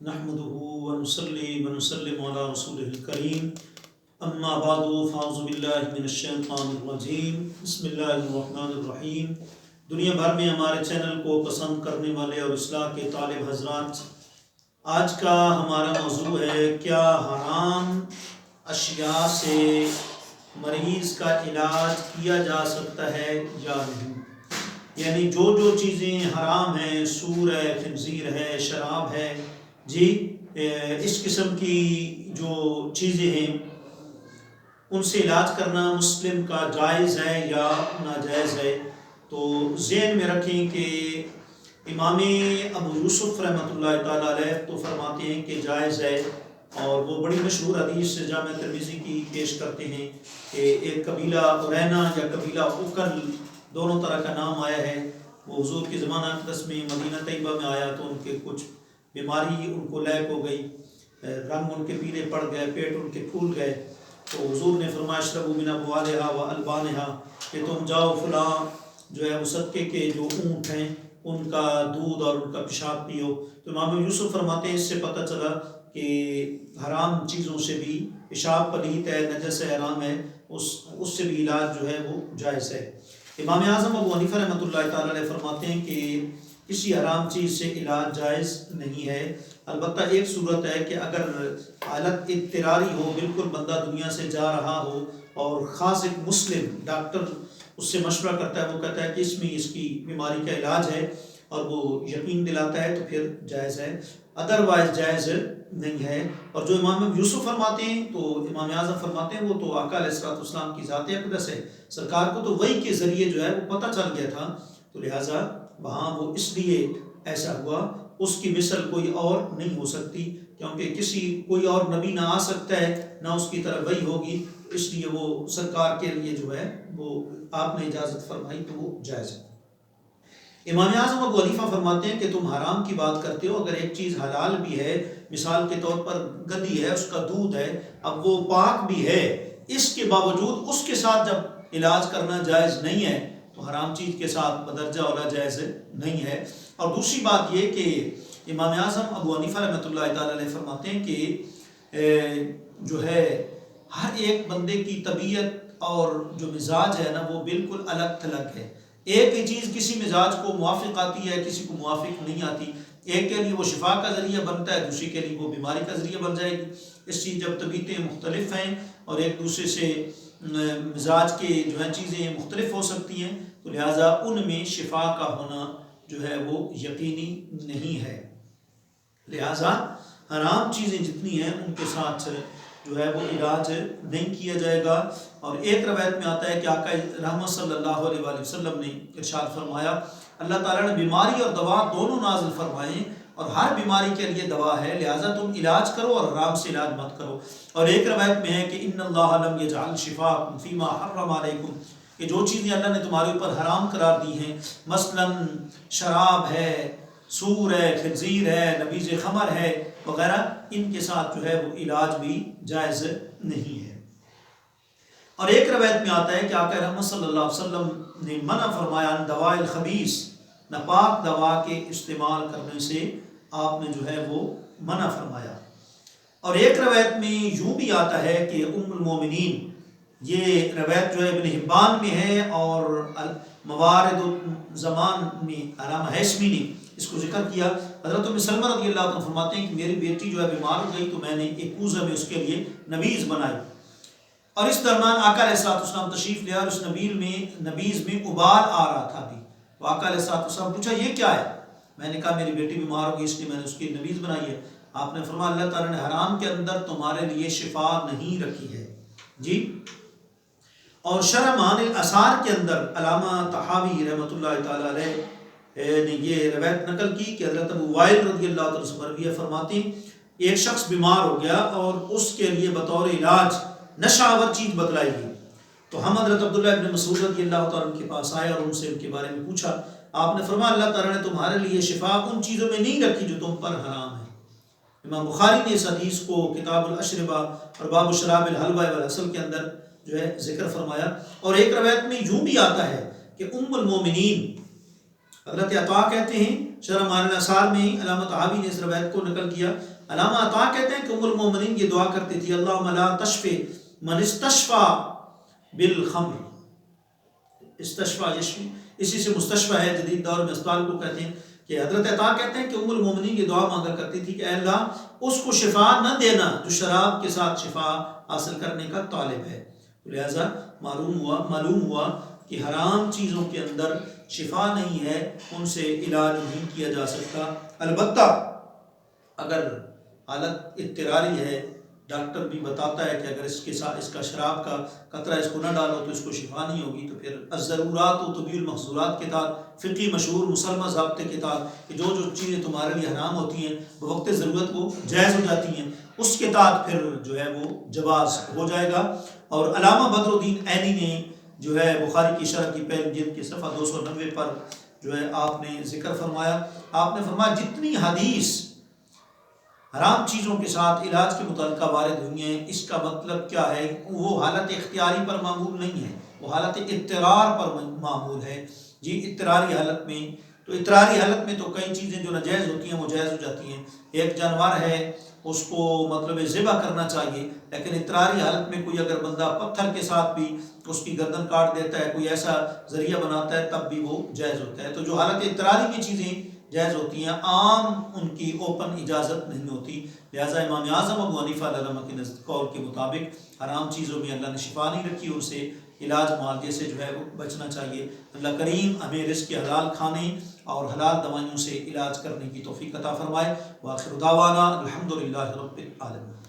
نحمده ونصلي ونسلم على رسوله الكريم اما بعد فاعوذ باللہ من الشیطان الرجیم بسم اللہ الرحمن الرحیم۔ دنیا بھر میں ہمارے چینل کو پسند کرنے والے اور اصلاح کے طالب حضرات، آج کا ہمارا موضوع ہے کیا حرام اشیاء سے مریض کا علاج کیا جا سکتا ہے یا نہیں۔ یعنی جو چیزیں حرام ہیں، سور ہے، خنزیر ہے، شراب ہے، اس قسم کی جو چیزیں ہیں ان سے علاج کرنا مسلم کا جائز ہے یا ناجائز ہے۔ تو ذہن میں رکھیں کہ امام ابو یوسف رحمۃ اللہ تعالیٰ علیہ تو فرماتے ہیں کہ جائز ہے، اور وہ بڑی مشہور حدیث جامع ترمذی کی پیش کرتے ہیں کہ ایک قبیلہ رینا یا قبیلہ اوکل، دونوں طرح کا نام آیا ہے، وہ حضور کی زمانہ اقدس میں مدینہ طیبہ میں آیا تو ان کے کچھ بیماری ان کو لیک ہو گئی، رنگ ان کے پیلے پڑ گئے، پیٹ ان کے پھول گئے، تو حضور نے فرمایا اشربوا من ابوالہا و البانہا، کہ تم جاؤ فلاں جو ہے وہ صدقے کے جو اونٹ ہیں ان کا دودھ اور ان کا پیشاب پیو۔ تو امام یوسف فرماتے ہیں اس سے پتہ چلا کہ حرام چیزوں سے بھی پیشاب پلیت ہے، نجس ہے، حرام ہے، اس سے بھی علاج جو ہے وہ جائز ہے۔ امام اعظم ابو حنیفہ رحمۃ اللہ تعالیٰ علیہ فرماتے ہیں کہ کسی حرام چیز سے علاج جائز نہیں ہے، البتہ ایک صورت ہے کہ اگر حالت اضطراری ہو، بالکل بندہ دنیا سے جا رہا ہو اور خاص ایک مسلم ڈاکٹر اس سے مشورہ کرتا ہے، وہ کہتا ہے کہ اس میں اس کی بیماری کا علاج ہے اور وہ یقین دلاتا ہے تو پھر جائز ہے، ادروائز جائز نہیں ہے۔ اور جو امام یوسف فرماتے ہیں تو امام اعظم فرماتے ہیں وہ تو آقا علیہ السلام کی ذات اقدس ہے، سرکار کو تو وحی کے ذریعے جو ہے وہ پتہ چل گیا تھا، تو لہٰذا وہاں وہ اس لیے ایسا ہوا، اس کی مثل کوئی اور نہیں ہو سکتی، کیونکہ کوئی اور نبی نہ آ سکتا ہے نہ اس کی طرف وحی ہوگی، اس لیے وہ سرکار کے لیے جو ہے وہ آپ نے اجازت فرمائی تو وہ جائز ہے۔ امام اعظم ابو حنیفہ فرماتے ہیں کہ تم حرام کی بات کرتے ہو، اگر ایک چیز حلال بھی ہے، مثال کے طور پر گدی ہے، اس کا دودھ ہے، اب وہ پاک بھی ہے، اس کے باوجود اس کے ساتھ جب علاج کرنا جائز نہیں ہے تو حرام چیز کے ساتھ بدرجہ اولا جائز نہیں ہے۔ اور دوسری بات یہ کہ امام اعظم ابو حنیفہ رحمۃ اللہ تعالیٰ علیہ فرماتے ہیں کہ جو ہے ہر ایک بندے کی طبیعت اور جو مزاج ہے نا وہ بالکل الگ تھلگ ہے، ایک ہی چیز کسی مزاج کو موافق آتی ہے، کسی کو موافق نہیں آتی، ایک کے لیے وہ شفا کا ذریعہ بنتا ہے، دوسری کے لیے وہ بیماری کا ذریعہ بن جائے گی۔ اس چیز جب طبیعتیں مختلف ہیں اور ایک دوسرے سے مزاج کے جو ہے چیزیں مختلف ہو سکتی ہیں، تو لہٰذا ان میں شفا کا ہونا جو ہے وہ یقینی نہیں ہے، لہٰذا حرام چیزیں جتنی ہیں ان کے ساتھ جو ہے وہ علاج نہیں کیا جائے گا۔ اور ایک روایت میں آتا ہے کہ آقا رحمت صلی اللہ علیہ وآلہ وسلم نے ارشاد فرمایا، اللہ تعالیٰ نے بیماری اور دوا دونوں نازل فرمائے اور ہر بیماری کے لیے دوا ہے، لہٰذا تم علاج کرو اور حرام سے علاج مت کرو۔ اور ایک روایت میں ہے کہ ان اللہ لم یجعل شفاءکم فیما حرم علیکم، کہ جو چیزیں اللہ نے تمہارے اوپر حرام قرار دی ہیں، مثلاً شراب ہے، سور ہے، خنزیر ہے، نبیذ خمر ہے وغیرہ، ان کے ساتھ جو ہے وہ علاج بھی جائز نہیں ہے۔ اور ایک روایت میں آتا ہے کہ آقا رحمت صلی اللہ علیہ وسلم نے منع فرمایا ان دواء الخبیث، ناپاک دوا کے استعمال کرنے سے آپ نے جو ہے وہ منع فرمایا۔ اور ایک روایت میں یوں بھی آتا ہے کہ ام المومنین، یہ روایت جو ہے ابن حبان میں ہے اور موارد زمان میں علامہ ہیثمی نے اس کو ذکر کیا۔ حضرت ام سلمہ رضی اللہ عنہ فرماتے ہیں کہ میری بیٹی جو ہے بیمار ہو گئی تو میں نے ایک کوزہ میں اس کے لیے نبیذ بنائی، اور اس درمیان آقا علیہ السلام تشریف لیا اور اس نبیذ میں ابال آ رہا تھا بھی، تو آقا علیہ السلام پوچھا یہ کیا ہے؟ میں نے کہا میری بیٹی بیمار ہو گئی اس لیے میں نے اس کی نبیذ بنائی ہے۔ آپ نے فرمایا اللہ تعالیٰ نے حرام کے اندر تمہارے لیے شفا نہیں رکھی ہے جی۔ اور شرح معانی الاثار کے اندر علامہ طحاوی رحمۃ اللہ تعالیٰ علیہ نے یہ روایت نقل کی کہ حضرت ابو وائل رضی اللہ عنہ سے مروی فرماتے ہیں ایک شخص بیمار ہو گیا اور اس کے لیے بطور علاج نشہ آور چیز بتلائی گئی، تو ہم حضرت عبداللہ ابن مسعود رضی اللہ تعالیٰ کے پاس آئے اور ان سے ان کے بارے میں پوچھا، آپ نے فرمایا اللہ تعالیٰ نے تمہارے لیے شفا ان چیزوں میں نہیں رکھی جو تم پر حرام ہے۔ امام بخاری نے اس حدیث کو کتاب الاشربہ اور باب شراب الحلوہ والعسل کے اندر جو ہے ذکر فرمایا۔ اور ایک روایت میں یوں بھی آتا ہے کہ ام المومنین حضرت عطا کہتے ہیں شرح معالجہ سال میں ہی علامہ طحاوی نے اس روایت کو نقل کیا۔ علامہ عطا کہتے ہیں کہ ام المومنین یہ دعا کرتی تھی، اللہم لا تشفی من استشفا بالخمر۔ استشفا اسی سے مستشفى ہے، جدید دور میں اسپتال کو کہتے ہیں، کہ حضرت عطا کہتے ہیں کہ ام المومنین یہ دعا مانگا کرتی تھی کہ اے اللہ اس کو شفا نہ دینا جو شراب کے ساتھ شفا حاصل کرنے کا طالب ہے۔ لہذا معلوم ہوا کہ حرام چیزوں کے اندر شفا نہیں ہے، ان سے علاج نہیں کیا جا سکتا۔ البتہ اگر حالت اضطراری ہے، ڈاکٹر بھی بتاتا ہے کہ اگر اس کے ساتھ اس کا شراب کا قطرہ اس کو نہ ڈالو تو اس کو شفا نہیں ہوگی، تو پھر الضرورات و تبیح المحظورات کے تحت فقی مشہور مسلمہ ضابطے کے تحت کہ جو چیزیں تمہارے لیے حرام ہوتی ہیں بوقت ضرورت وہ جائز ہو جاتی ہیں، اس کے تحت پھر جو ہے وہ جواز ہو جائے گا۔ اور علامہ بدر الدین عینی نے جو ہے بخاری کی شرح کی پہلی جلد کی صفحہ 290 پر جو ہے آپ نے ذکر فرمایا، آپ نے فرمایا جتنی حدیث حرام چیزوں کے ساتھ علاج کے متعلقہ وارد ہوئی ہیں، اس کا مطلب کیا ہے، وہ حالت اختیاری پر معمول نہیں ہے، وہ حالت اضطرار پر معمول ہے۔ جی اضطراری حالت میں، تو اضطراری حالت میں تو کئی چیزیں جو ناجائز ہوتی ہیں وہ جائز ہو جاتی ہیں۔ ایک جانور ہے اس کو مطلب ذبح کرنا چاہیے، لیکن اضطراری حالت میں کوئی اگر بندہ پتھر کے ساتھ بھی اس کی گردن کاٹ دیتا ہے، کوئی ایسا ذریعہ بناتا ہے، تب بھی وہ جائز ہوتا ہے۔ تو جو حالت اضطراری میں چیزیں جائز ہوتی ہیں، عام ان کی اوپن اجازت نہیں ہوتی۔ لہٰذا امام اعظم ابو حنیفہ علیہ رحمۃ کے قول کے مطابق حرام چیزوں میں اللہ نے شفا نہیں رکھی، ان سے علاج معالجے سے جو ہے وہ بچنا چاہیے۔ اللہ کریم ہمیں رزق حلال کھانے اور حلال دوائیوں سے علاج کرنے کی توفیق عطا فرمائے۔ وآخر دعوانا الحمد للہ رب العالمین۔